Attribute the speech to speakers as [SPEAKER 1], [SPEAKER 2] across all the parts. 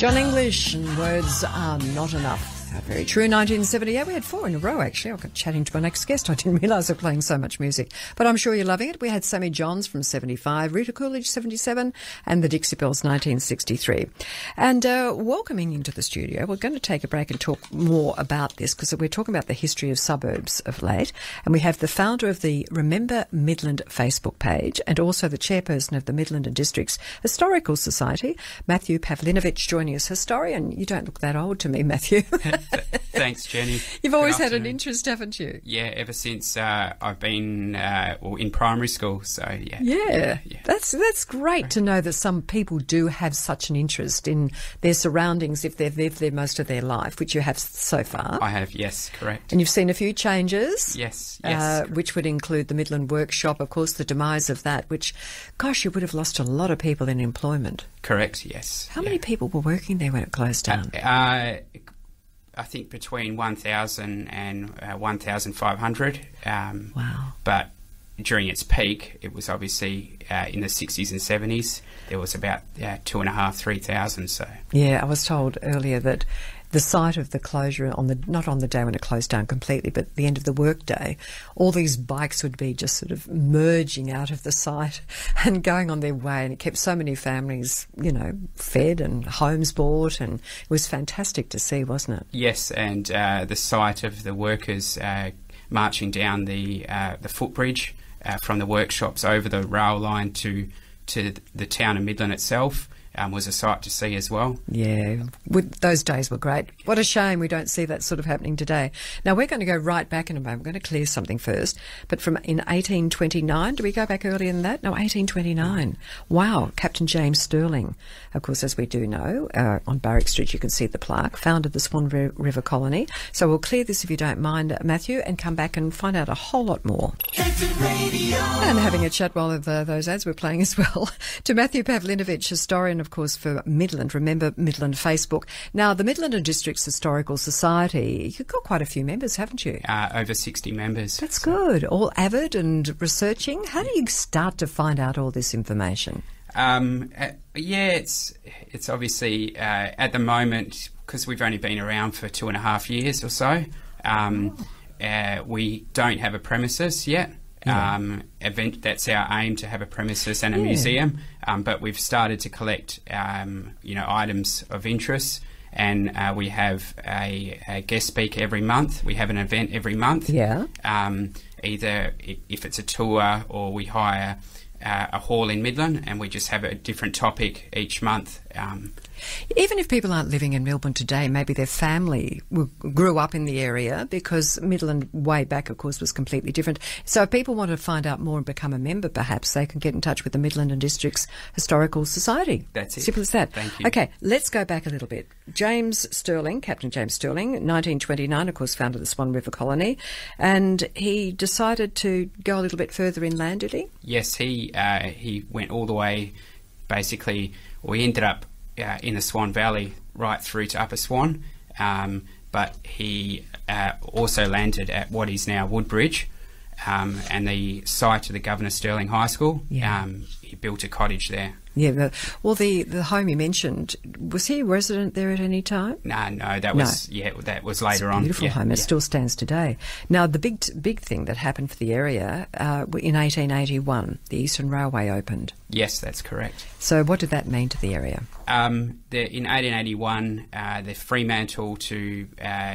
[SPEAKER 1] John English and words are not enough. Very true. 1978, we had 4 in a row, actually. I got chatting to my next guest. I didn't realise they were playing so much music. But I'm sure you're loving it. We had Sammy Johns from 75, Rita Coolidge 77, and the Dixie Bells 1963. And welcoming into the studio, we're going to take a break and talk more about this because we're talking about the history of suburbs of late. And we have the founder of the Remember Midland Facebook page and also the chairperson of the Midland and Districts Historical Society, Matthew Pavlinovich, joining us. Historian. You don't look that old to me, Matthew.
[SPEAKER 2] Thanks, Jenny.
[SPEAKER 1] You've always had an interest, haven't you?
[SPEAKER 2] Yeah, ever since I've been in primary school. So yeah.
[SPEAKER 1] Yeah. That's great to know that some people do have such an interest in their surroundings if they've lived there most of their life, which you have so far.
[SPEAKER 2] I have, yes, correct.
[SPEAKER 1] And you've seen a few changes.
[SPEAKER 2] Yes.
[SPEAKER 1] Which would include the Midland Workshop, of course, the demise of that, which, gosh, you would have lost a lot of people in employment.
[SPEAKER 2] Correct, yes.
[SPEAKER 1] How many people were working there when it closed down?
[SPEAKER 2] I think between 1,000 and 1,500.
[SPEAKER 1] Wow.
[SPEAKER 2] But during its peak, it was obviously in the 60s and 70s. There was about 2,500, 3,000. So
[SPEAKER 1] yeah, I was told earlier that the site of the closure, not on the day when it closed down completely, but at the end of the workday, all these bikes would be just sort of merging out of the site and going on their way. And it kept so many families, fed and homes bought. And it was fantastic to see, wasn't it?
[SPEAKER 2] Yes, and the sight of the workers marching down the footbridge from the workshops over the rail line to the town of Midland itself was a sight to see as well. Yeah,
[SPEAKER 1] those days were great. What a shame we don't see that sort of happening today. Now, we're going to go right back in a moment. We're going to clear something first. But in 1829, do we go back earlier than that? No, 1829. Wow, Captain James Stirling, of course, as we do know, on Barrack Street you can see the plaque, founded the Swan River Colony. So we'll clear this if you don't mind, Matthew, and come back and find out a whole lot more. And having a chat while those ads were playing as well, to Matthew Pavlinovich, historian, of course, for Midland. Remember Midland Facebook. Now, the Midland and Districts Historical Society, you've got quite a few members, haven't you?
[SPEAKER 2] Over 60 members.
[SPEAKER 1] That's good. All avid and researching. How do you start to find out all this information?
[SPEAKER 2] It's obviously at the moment, because we've only been around for 2.5 years or so, we don't have a premises yet. That's our aim, to have a premises and a museum, but we've started to collect items of interest, and we have a guest speaker every month. We have an event every month, either if it's a tour or we hire a hall in Midland, and we just have a different topic each month.
[SPEAKER 1] Even if people aren't living in Melbourne today, maybe their family grew up in the area, because Midland way back, of course, was completely different. So if people want to find out more and become a member, perhaps they can get in touch with the Midland and Districts Historical Society.
[SPEAKER 2] That's it.
[SPEAKER 1] Simple as that.
[SPEAKER 2] Thank you.
[SPEAKER 1] Okay, let's go back a little bit. James Stirling, Captain James Stirling, 1929, of course, founded the Swan River Colony, and he decided to go a little bit further inland, did he?
[SPEAKER 2] Yes, he went all the way. Basically, we ended up in the Swan Valley right through to Upper Swan, but he also landed at what is now Woodbridge, and the site of the Governor Stirling High School. He built a cottage there.
[SPEAKER 1] Yeah, the home you mentioned, was he a resident there at any time?
[SPEAKER 2] No, that was that was later on.
[SPEAKER 1] Beautiful home. It still stands today. Now, the big thing that happened for the area in 1881, the Eastern Railway opened.
[SPEAKER 2] Yes, that's correct.
[SPEAKER 1] So, what did that mean to the area?
[SPEAKER 2] In 1881, the Fremantle to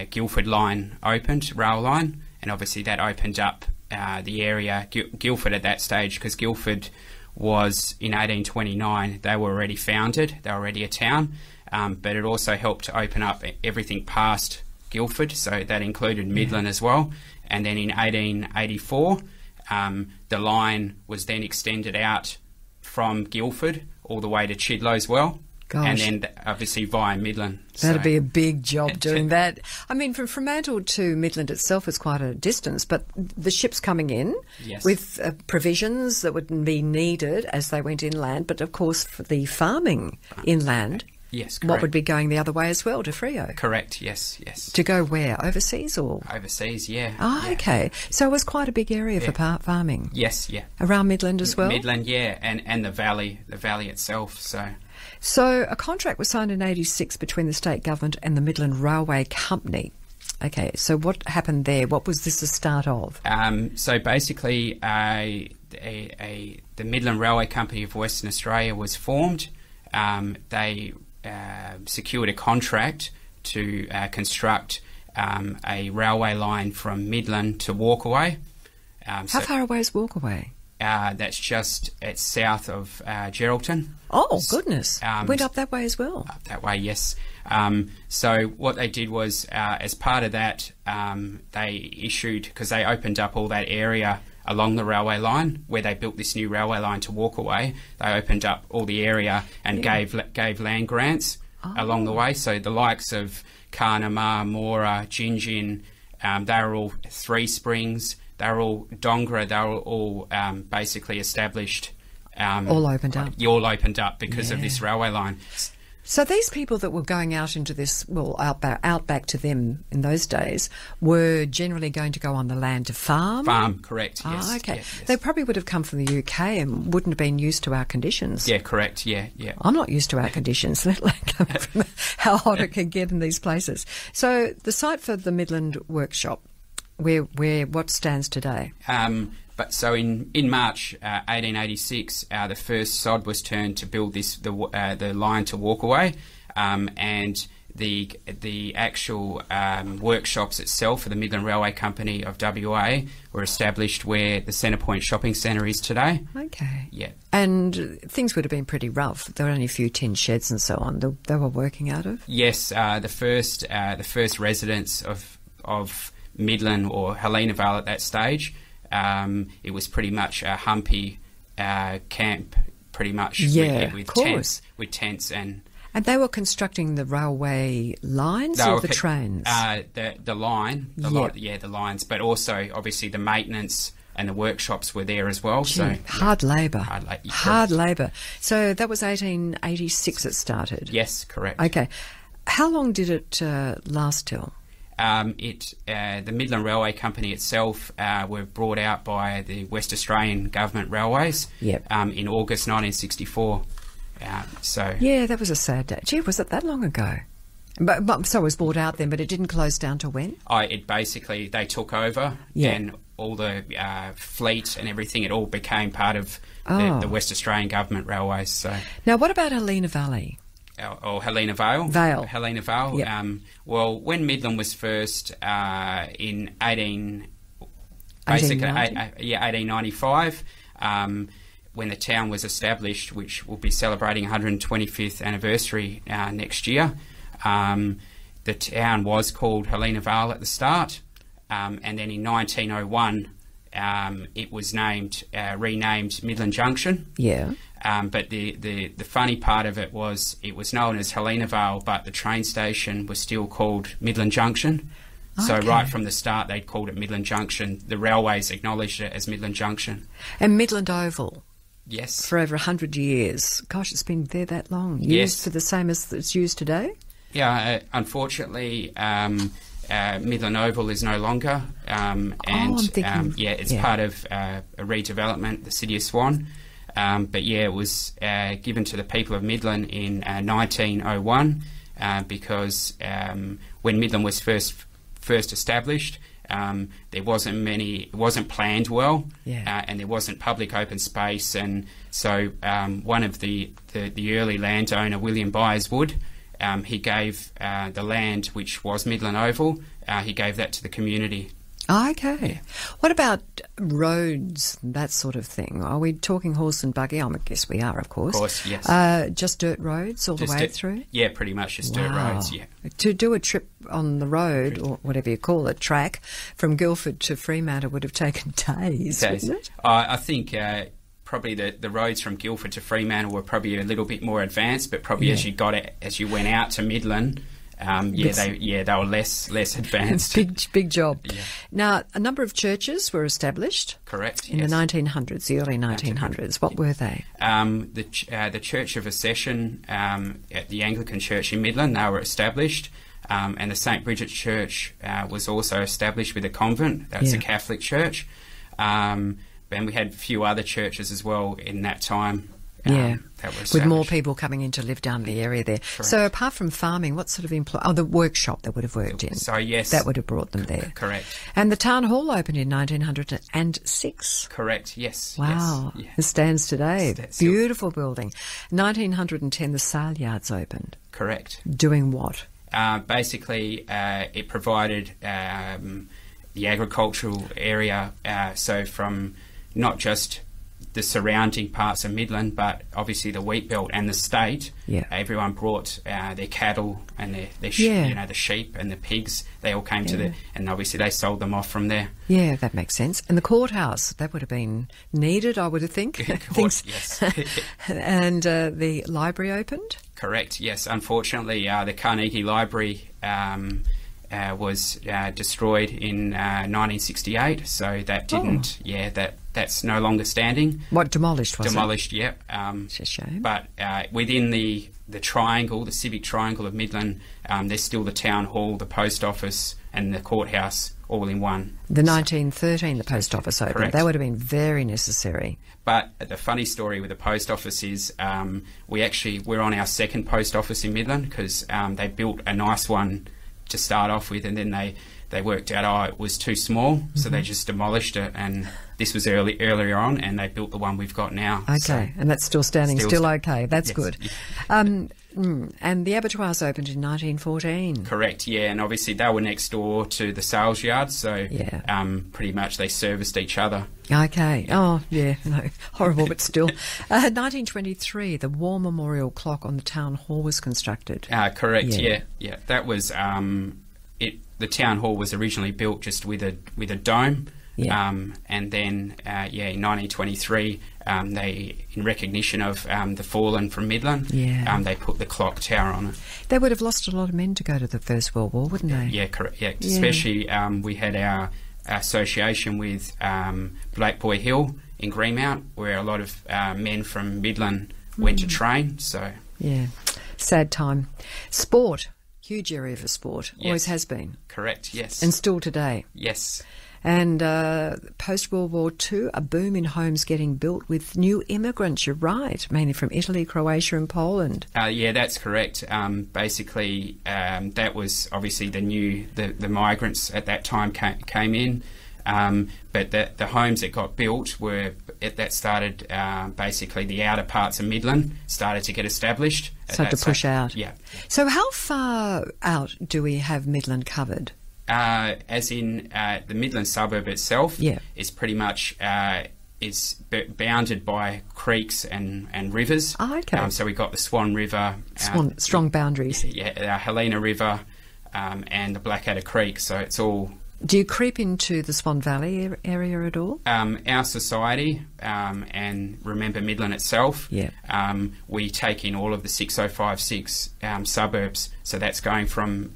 [SPEAKER 2] Guildford line opened, rail line, and obviously that opened up the area. Guildford at that stage, because Guildford was in 1829, they were already founded, they were already a town, but it also helped to open up everything past Guildford, so that included Midland as well. And then in 1884, the line was then extended out from Guildford all the way to Chidlow as well.
[SPEAKER 1] Gosh.
[SPEAKER 2] And then obviously via Midland.
[SPEAKER 1] That'd be a big job doing that. I mean, from Fremantle to Midland itself is quite a distance, but the ships coming in with provisions that would be needed as they went inland, but of course for the farming inland.
[SPEAKER 2] Yes, correct.
[SPEAKER 1] What would be going the other way as well, to Freo?
[SPEAKER 2] Correct, yes.
[SPEAKER 1] To go where? Overseas or?
[SPEAKER 2] Overseas, yeah.
[SPEAKER 1] Oh,
[SPEAKER 2] yeah.
[SPEAKER 1] Okay. So it was quite a big area for farming.
[SPEAKER 2] Yes, yeah.
[SPEAKER 1] Around Midland as well?
[SPEAKER 2] Midland, yeah, and the valley itself, so...
[SPEAKER 1] So a contract was signed in 86 between the state government and the Midland Railway Company. Okay, so what happened there? What was this the start of?
[SPEAKER 2] So basically, the Midland Railway Company of Western Australia was formed. They secured a contract to construct a railway line from Midland to Walkaway.
[SPEAKER 1] How far away is Walkaway?
[SPEAKER 2] It's south of Geraldton.
[SPEAKER 1] Oh, goodness. Went up that way as well.
[SPEAKER 2] Up that way, yes. So what they did was, as part of that, they issued, because they opened up all that area along the railway line where they built this new railway line to Walkaway. They opened up all the area and gave land grants along the way. So the likes of Carnamah, Mora, Gingin, they were all Three Springs. They were all Dongra. They were all basically established.
[SPEAKER 1] All opened up.
[SPEAKER 2] All opened up because of this railway line.
[SPEAKER 1] So these people that were going out into this, well, outback to them in those days, were generally going to go on the land to farm?
[SPEAKER 2] Farm, correct, yes.
[SPEAKER 1] Oh, okay.
[SPEAKER 2] Yeah, yes.
[SPEAKER 1] They probably would have come from the UK and wouldn't have been used to our conditions.
[SPEAKER 2] Yeah, correct, yeah.
[SPEAKER 1] I'm not used to our conditions, let alone coming from how hot it can get in these places. So the site for the Midland workshop, where what stands today?
[SPEAKER 2] But so in March 1886, the first sod was turned to build the line to Walkaway, and the actual workshops itself for the Midland Railway Company of WA were established where the Centrepoint Shopping Centre is today.
[SPEAKER 1] Okay.
[SPEAKER 2] Yeah.
[SPEAKER 1] And things would have been pretty rough. There were only a few tin sheds and so on. They were working out of.
[SPEAKER 2] Yes, the first residents of Midland or Helena Vale at that stage. It was pretty much a humpy camp, pretty much. With tents and
[SPEAKER 1] they were constructing the railway lines or the trains.
[SPEAKER 2] The lines, but also obviously the maintenance and the workshops were there as well.
[SPEAKER 1] Hard labour. Hard labour. So that was 1886. It started.
[SPEAKER 2] Yes, correct.
[SPEAKER 1] Okay, how long did it last till?
[SPEAKER 2] The Midland Railway Company itself were brought out by the West Australian Government Railways in August 1964.
[SPEAKER 1] Yeah, that was a sad day. Gee, was it that long ago? But so it was brought out then, but it didn't close down till when?
[SPEAKER 2] It basically, they took over and all the fleet and everything, it all became part of the West Australian Government Railways. So
[SPEAKER 1] now, what about Helena Valley?
[SPEAKER 2] Or Helena Vale. Helena Vale.
[SPEAKER 1] Yep.
[SPEAKER 2] Well, when Midland was first in 1895, when the town was established, which will be celebrating 125th anniversary next year, the town was called Helena Vale at the start, and then in 1901 it was renamed Midland Junction.
[SPEAKER 1] Yeah.
[SPEAKER 2] But the funny part of it was known as Helena Vale, but the train station was still called Midland Junction. Okay. So right from the start, they'd called it Midland Junction. The railways acknowledged it as Midland Junction.
[SPEAKER 1] And Midland Oval.
[SPEAKER 2] Yes.
[SPEAKER 1] For over 100 years. Gosh, it's been there that long.
[SPEAKER 2] Yes.
[SPEAKER 1] Used for the same as it's used today?
[SPEAKER 2] Yeah, unfortunately, Midland Oval is no longer. It's part of a redevelopment, the City of Swan. But it was given to the people of Midland in 1901 because when Midland was first established, there it wasn't planned well, and there wasn't public open space, and so one of the early landowner, William Byerswood, he gave the land, which was Midland Oval, he gave that to the community.
[SPEAKER 1] Oh, okay. Yeah. What about roads, that sort of thing? Are we talking horse and buggy? I guess we are, of course.
[SPEAKER 2] Of course, yes.
[SPEAKER 1] Just dirt roads all the way through?
[SPEAKER 2] Yeah, pretty much just dirt roads, yeah.
[SPEAKER 1] To do a trip on the road, or whatever you call it, track, from Guildford to Fremantle would have taken days, wouldn't it?
[SPEAKER 2] I think probably the roads from Guildford to Fremantle were probably a little bit more advanced, but probably as you went out to Midland, they were less advanced.
[SPEAKER 1] Big job.
[SPEAKER 2] Yeah.
[SPEAKER 1] Now, a number of churches were established.
[SPEAKER 2] Correct.
[SPEAKER 1] In the 1900s, the early 1900s. What were they?
[SPEAKER 2] The Church of Accession at the Anglican Church in Midland, they were established, and the St Bridget's Church was also established with a convent. That's a Catholic church, and we had a few other churches as well in that time. that was
[SPEAKER 1] with more people coming in to live down the area there.
[SPEAKER 2] Correct.
[SPEAKER 1] So apart from farming, what sort of the workshop they would have worked in.
[SPEAKER 2] So yes,
[SPEAKER 1] that would have brought them there.
[SPEAKER 2] Correct.
[SPEAKER 1] And the town hall opened in 1906.
[SPEAKER 2] Correct. Yes.
[SPEAKER 1] Wow.
[SPEAKER 2] Yes. Yeah.
[SPEAKER 1] It stands today.
[SPEAKER 2] Still.
[SPEAKER 1] Beautiful building. 1910, the sale yards opened.
[SPEAKER 2] Correct.
[SPEAKER 1] Doing what?
[SPEAKER 2] Basically, it provided the agricultural area, so from not just the surrounding parts of Midland, but obviously the wheat belt and the state.
[SPEAKER 1] Yeah.
[SPEAKER 2] Everyone brought their cattle and their the sheep and the pigs. They all came to and obviously they sold them off from there.
[SPEAKER 1] Yeah, that makes sense. And the courthouse, that would have been needed, I would have think.
[SPEAKER 2] Yes.
[SPEAKER 1] And the library opened?
[SPEAKER 2] Correct, yes. Unfortunately, the Carnegie Library was destroyed in 1968, so that didn't, that's no longer standing.
[SPEAKER 1] What, demolished, was
[SPEAKER 2] Demolished,
[SPEAKER 1] it?
[SPEAKER 2] yep.
[SPEAKER 1] It's a shame.
[SPEAKER 2] But within the triangle, the civic triangle of Midland, there's still the town hall, the post office and the courthouse all in one.
[SPEAKER 1] The 1913, the post office opened.
[SPEAKER 2] Correct.
[SPEAKER 1] That would have been very necessary.
[SPEAKER 2] But the funny story with the post office is we're on our second post office in Midland because they built a nice one to start off with, and then they worked out, it was too small, so they just demolished it, and this was earlier on, and they built the one we've got now.
[SPEAKER 1] Okay,
[SPEAKER 2] so
[SPEAKER 1] and that's still standing, still okay. That's
[SPEAKER 2] yes.
[SPEAKER 1] good. And the abattoirs opened in 1914.
[SPEAKER 2] Correct, yeah, and obviously they were next door to the sales yard, so pretty much they serviced each other.
[SPEAKER 1] Okay. Oh, yeah, no, horrible, but still. 1923, the War Memorial clock on the town hall was constructed.
[SPEAKER 2] Correct, yeah. That was the town hall was originally built just with a dome.
[SPEAKER 1] Yeah.
[SPEAKER 2] And then, in 1923, they, in recognition of the fallen from Midland, they put the clock tower on it.
[SPEAKER 1] They would have lost a lot of men to go to the First World War, wouldn't they?
[SPEAKER 2] Yeah, correct. Yeah, especially we had our association with Black Boy Hill in Greenmount, where a lot of men from Midland went to train. So
[SPEAKER 1] yeah, sad time. Sport, huge area for sport,
[SPEAKER 2] yes.
[SPEAKER 1] Always has been.
[SPEAKER 2] Correct. Yes,
[SPEAKER 1] and still today.
[SPEAKER 2] Yes.
[SPEAKER 1] And post-World War II, a boom in homes getting built with new immigrants, you're right, mainly from Italy, Croatia and Poland.
[SPEAKER 2] Yeah, that's correct. Basically, that was obviously the migrants at that time came in. But the homes that got built started basically the outer parts of Midland started to get established.
[SPEAKER 1] Started to push out.
[SPEAKER 2] Yeah.
[SPEAKER 1] So how far out do we have Midland covered?
[SPEAKER 2] As in the Midland suburb itself is pretty much is bounded by creeks and rivers.
[SPEAKER 1] Oh, okay.
[SPEAKER 2] So we've got the Swan River.
[SPEAKER 1] Strong boundaries.
[SPEAKER 2] Yeah, Helena River and the Blackadder Creek. So it's all...
[SPEAKER 1] Do you creep into the Swan Valley area at all?
[SPEAKER 2] Our society and Remember Midland itself, we take in all of the 6056 suburbs. So that's going from...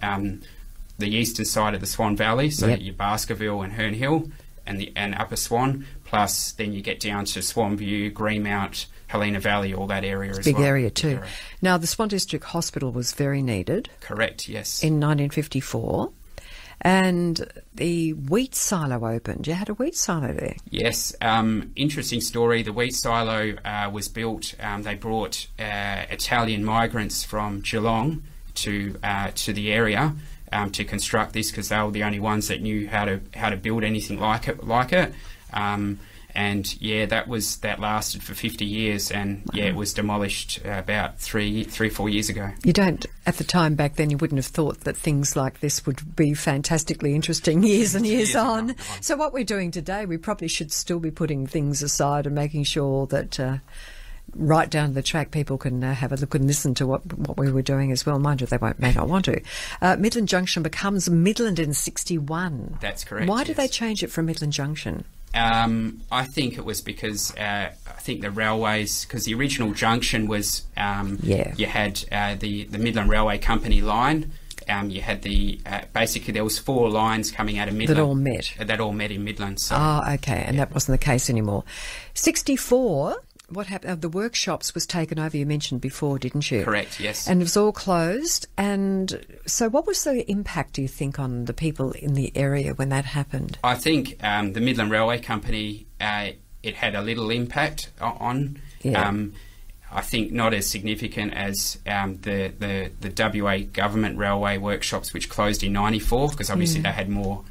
[SPEAKER 2] the eastern side of the Swan Valley, so your Baskerville and Herne Hill and Upper Swan, plus then you get down to Swanview, Greenmount, Helena Valley, all that area as well.
[SPEAKER 1] Big area too. Now, the Swan District Hospital was very needed.
[SPEAKER 2] Correct, yes.
[SPEAKER 1] In 1954. And the wheat silo opened. You had a wheat silo there.
[SPEAKER 2] Yes. Interesting story. The wheat silo was built. They brought Italian migrants from Geelong to the area. To construct this because they were the only ones that knew how to build anything like it. That lasted for 50 years, and it was demolished about 4 years ago.
[SPEAKER 1] You don't, at the time back then, you wouldn't have thought that things like this would be fantastically interesting years and years on. So what we're doing today, we probably should still be putting things aside and making sure that right down the track people can have a look and listen to what we were doing as well. Mind you, they may not want to. Midland Junction becomes Midland in 61.
[SPEAKER 2] That's correct.
[SPEAKER 1] Why did they change it from Midland Junction?
[SPEAKER 2] I think it was because I think the railways, because the original junction was you had the Midland Railway Company line. You had basically there was 4 lines coming out of Midland. That all met in Midland. So,
[SPEAKER 1] okay, and that wasn't the case anymore. 64. What happened? The workshops was taken over, you mentioned before, didn't you?
[SPEAKER 2] Correct, yes.
[SPEAKER 1] And it was all closed. And so what was the impact, do you think, on the people in the area when that happened?
[SPEAKER 2] I think the Midland Railway Company, it had a little impact on. I think not as significant as the WA government railway workshops, which closed in '94, because obviously they had more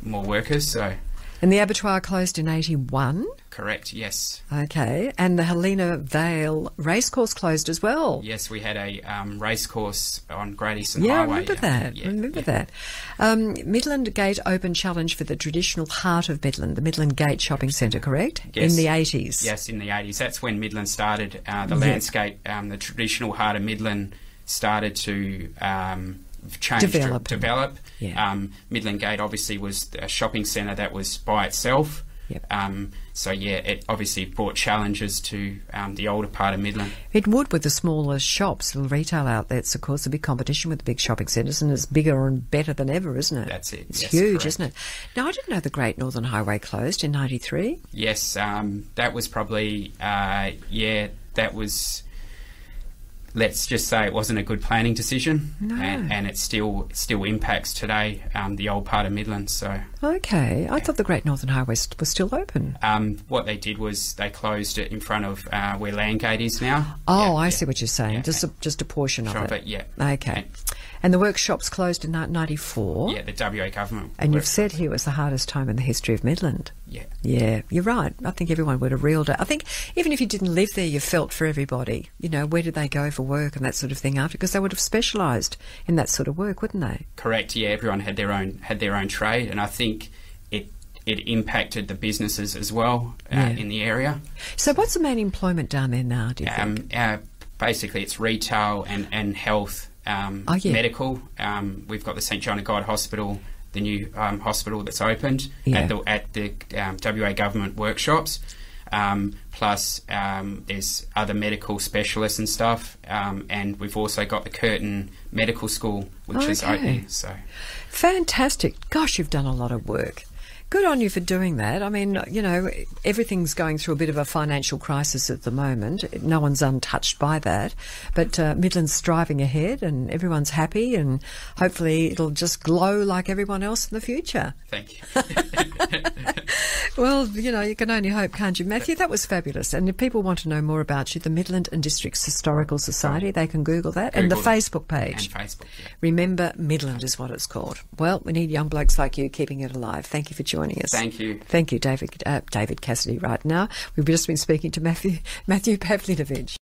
[SPEAKER 2] workers. So.
[SPEAKER 1] And the abattoir closed in '81.
[SPEAKER 2] Correct, yes.
[SPEAKER 1] Okay, and the Helena Vale racecourse closed as well.
[SPEAKER 2] Yes, we had a racecourse on Great Eastern
[SPEAKER 1] Highway.
[SPEAKER 2] Yeah,
[SPEAKER 1] Remember that. Midland Gate Open Challenge for the traditional heart of Midland, the Midland Gate Shopping Centre, correct?
[SPEAKER 2] Yes.
[SPEAKER 1] In the 80s.
[SPEAKER 2] Yes, in the 80s. That's when Midland started. The landscape, the traditional heart of Midland started to develop.
[SPEAKER 1] Yeah.
[SPEAKER 2] Midland Gate obviously was a shopping centre that was by itself.
[SPEAKER 1] Yep.
[SPEAKER 2] So it obviously brought challenges to the older part of Midland.
[SPEAKER 1] It would with the smaller shops, the retail outlets. Of course, a big competition with the big shopping centres, and it's bigger and better than ever, isn't it?
[SPEAKER 2] That's it.
[SPEAKER 1] It's
[SPEAKER 2] yes,
[SPEAKER 1] huge,
[SPEAKER 2] correct.
[SPEAKER 1] Isn't it? Now, I didn't know the Great Northern Highway closed in '93.
[SPEAKER 2] Yes, that was probably that was. Let's just say it wasn't a good planning decision,
[SPEAKER 1] No.
[SPEAKER 2] and it still impacts today the old part of Midland. So
[SPEAKER 1] Okay, I thought the Great Northern Highway was still open.
[SPEAKER 2] what they did was they closed it in front of where Landgate is now.
[SPEAKER 1] Oh,
[SPEAKER 2] Yeah,
[SPEAKER 1] I
[SPEAKER 2] yeah.
[SPEAKER 1] see what you're saying.
[SPEAKER 2] Yeah.
[SPEAKER 1] Just a portion
[SPEAKER 2] Sure,
[SPEAKER 1] of it.
[SPEAKER 2] but yeah.
[SPEAKER 1] Okay. And the workshops closed in '94.
[SPEAKER 2] Yeah, the WA government.
[SPEAKER 1] And you've
[SPEAKER 2] workshops.
[SPEAKER 1] said here it was the hardest time in the history of Midland.
[SPEAKER 2] Yeah.
[SPEAKER 1] Yeah, you're right. I think everyone would have reeled it. I think even if you didn't live there, you felt for everybody. You know, where did they go for work and that sort of thing after? Because they would have specialised in that sort of work, wouldn't they?
[SPEAKER 2] Correct. Yeah, everyone had their own trade, and I think it impacted the businesses as well in the area.
[SPEAKER 1] So what's the main employment down there now, do you think?
[SPEAKER 2] Basically, it's retail and health, medical. We've got the St John of God Hospital, the new hospital that's opened at the WA government workshops. Plus, there's other medical specialists and stuff, and we've also got the Curtin Medical School, which is open. So,
[SPEAKER 1] fantastic! Gosh, you've done a lot of work. Good on you for doing that. I mean, you know, everything's going through a bit of a financial crisis at the moment. No one's untouched by that. But Midland's striving ahead and everyone's happy, and hopefully it'll just glow like everyone else in the future.
[SPEAKER 2] Thank you.
[SPEAKER 1] Well, you know, you can only hope, can't you, Matthew? That was fabulous. And if people want to know more about you, the Midland and Districts Historical Society, they can Google that. And the Facebook page.
[SPEAKER 2] And Facebook, yeah.
[SPEAKER 1] Remember, Midland is what it's called. Well, we need young blokes like you keeping it alive. Thank you for joining us.
[SPEAKER 2] Thank you.
[SPEAKER 1] Thank you, David Cassidy. Right now, we've just been speaking to Matthew Pavlinovich.